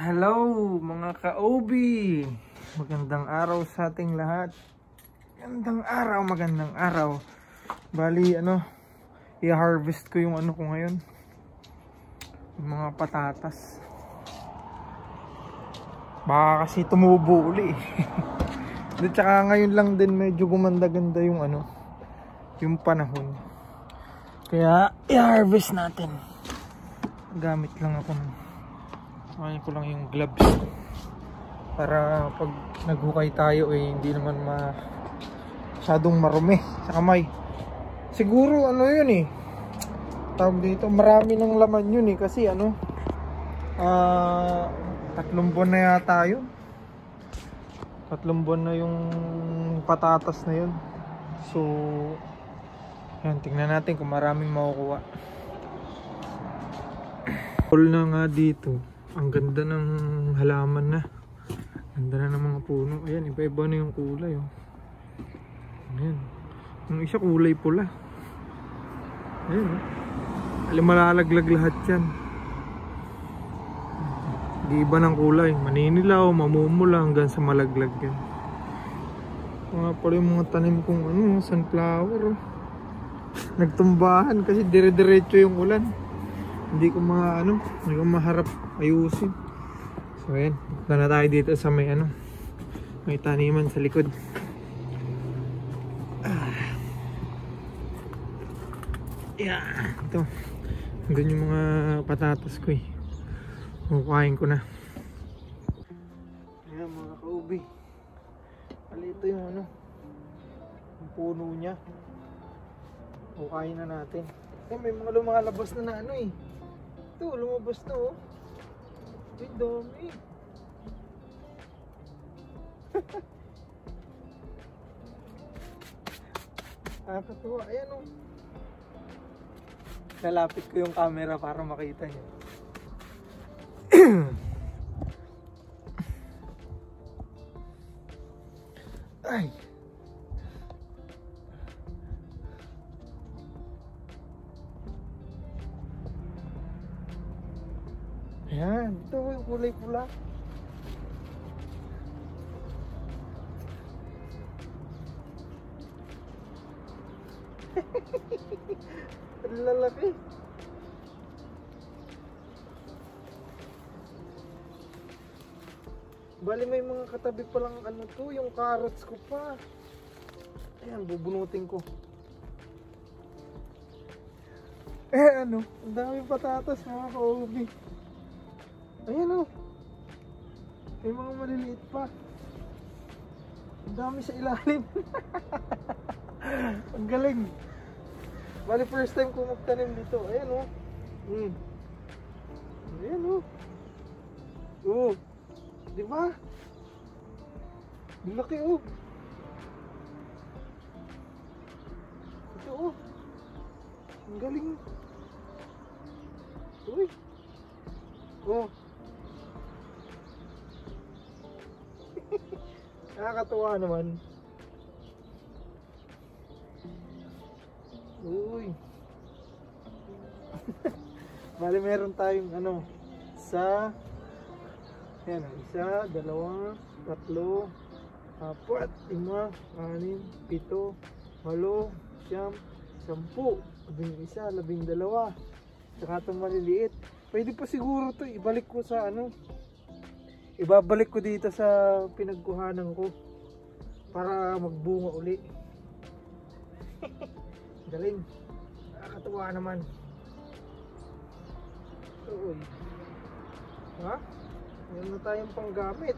Hello mga ka-OB! Magandang araw sa ating lahat. Magandang araw. Bali i-harvest ko yung ko ngayon. Yung mga patatas. Baka kasi tumubo uli. At saka ngayon lang din medyo gumanda-ganda yung yung panahon. Kaya i-harvest natin. Gamit lang ako ng kunin ko lang yung gloves para pag naghukay tayo hindi naman masyadong marumi sa kamay. Siguro yun tawag dito, marami ng laman yun kasi 3 buwan na yata yun. 3 buwan na yung patatas na yun. So yan, tingnan natin kung maraming makukuha. All na nga dito. Ang ganda ng halaman na. Ganda na ng mga puno. Ayan, iba-iba na yung kulay. Ayan. Yung isa kulay pula. Ayan. Malalaglag lahat yan. Iba ng kulay. Maninilaw, mamumula hanggang sa malaglag yan. Mga pala yung mga tanim kong sunflower. Nagtumbahan kasi dire-diretso yung ulan. Hindi ko hindi ko maharap ayusin. So ayan, punta na tayo dito sa may may taniman sa likod. Yeah, ito. Doon yung mga patatas ko Kukain ko na. Ayan mga ka-ubi. Ito yung yung puno niya. Kukain na natin. May mga lumalabas na ito, lumabas na Ay, dami. Nakakatuwa. Ayan Lalapit ko yung camera para makita niyo. Ay. Ayan, ito yung kulay pula. Ang lalaki. Bali may mga katabi palang yung carrots ko pa. Ayan, bubunutin ko. Ang daming patatas mga ka-ubi. Ayan may mga maliliit pa. Ang dami sa ilalim. Ang galing. Bali first time ko magtanim dito. Ayan Ayan diba? Ang laki Ito ang galing. Uy. Nakakatuwa naman. Uy. Bali meron tayong sa yan, 1, 2, 3, 4, 5, 6, 7, 8, 9, 10, 11, 12. Saka itong maliliit. Pwede pa siguro to ibalik ko sa ibabalik ko dito sa pinagkuhanan ko para magbunga uli. Galing. Nakakatuwa naman. Uy. Ha? Meron na tayong panggamit.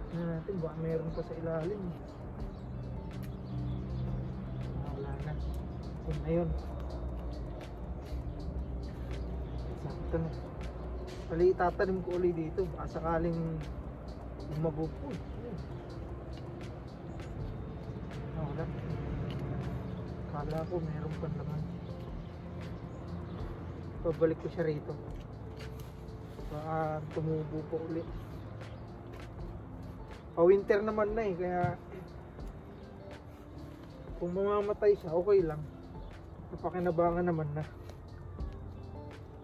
Tignan natin baka meron pa sa ilalim. Wala na. Ayun. Sakto na. Pali itatanim ko ulit dito. Baka sakaling mabupo. Wala. Kala ko meron pa naman. Pabalik ko siya rito. Baka tumubo po ulit. Pa-winter naman na kaya kung mamamatay siya okay lang. Napakinabangan naman na.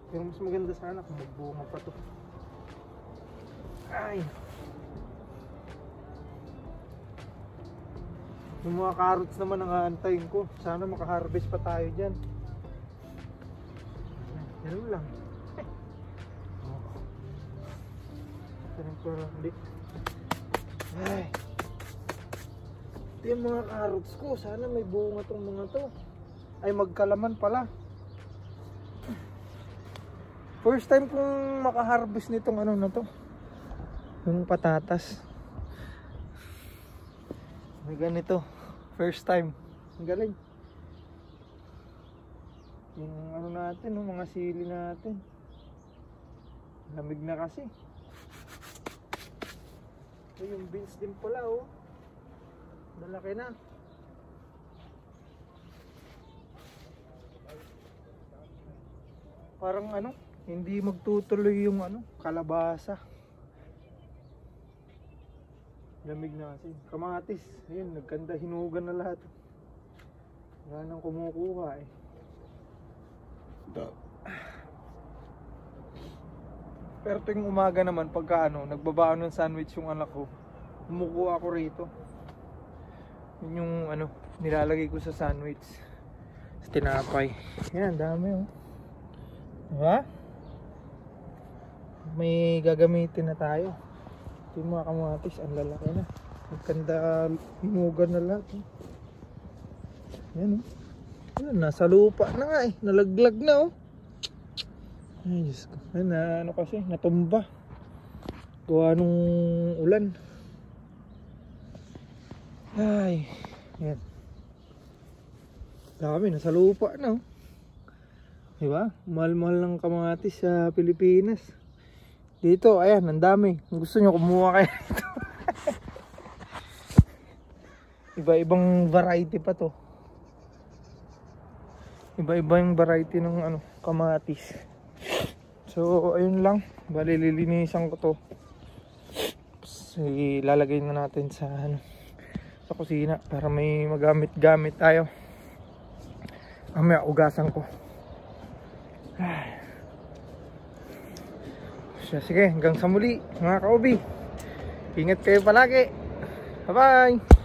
Pero mas maganda sana kung magbunga pa to. Ay. Yung mga carrots naman ang aantayin ko. Sana makaharvest pa tayo dyan. Ganun lang. Ganun pa lang ulit. Ay. Ito yung mga carrots ko. Sana may bunga tong mga to. Ay, magkalaman pala. First time kong makaharvest nitong ano na to. Yung patatas. May ganito. First time. Ang galing. Yung ano natin, no, mga sili natin. Lamig na kasi. So, yung beans din pala, oh. Malaki na. Parang ano, hindi magtutuloy yung ano, kalabasa. Lamig na kasi. Kamatis. Ayun, nagkanda, hinugan na lahat. Wala nang kumukuha eh. Pero tuwing umaga naman, pagka ano, nagbabaon ng sandwich yung anak ko, kumukuha ako rito. Yun yung ano, nilalagay ko sa sandwich. Sa tinapay. Yan, dami oh. Diba? May gagamitin na tayo. Ito yung mga kamatis, ang lalaki na. Magkanda, hinugan na lahat. Yan oh. Yan, nasa lupa na nga eh. Nalaglag na oh. Ay, Diyos ko. Yan, ano kasi, natumba. Gawa nung ulan. Ay, yan. Dami, nasa lupa na oh. Diba? Mahal-mahal ng kamatis sa Pilipinas. Dito, ayan, ang dami. Kung gusto nyo, kumuha kayo dito. Iba-ibang variety pa to. Iba-iba yung variety ng ano, kamatis. So, ayun lang. Bali, lilinisan ko to. Tapos, ilalagay na natin sa ano, sa kusina para may magamit-gamit tayo. Mamaya, ugasan ko. Sige, hanggang sa muli mga ka-OB. Ingat kayo palagi. Bye bye.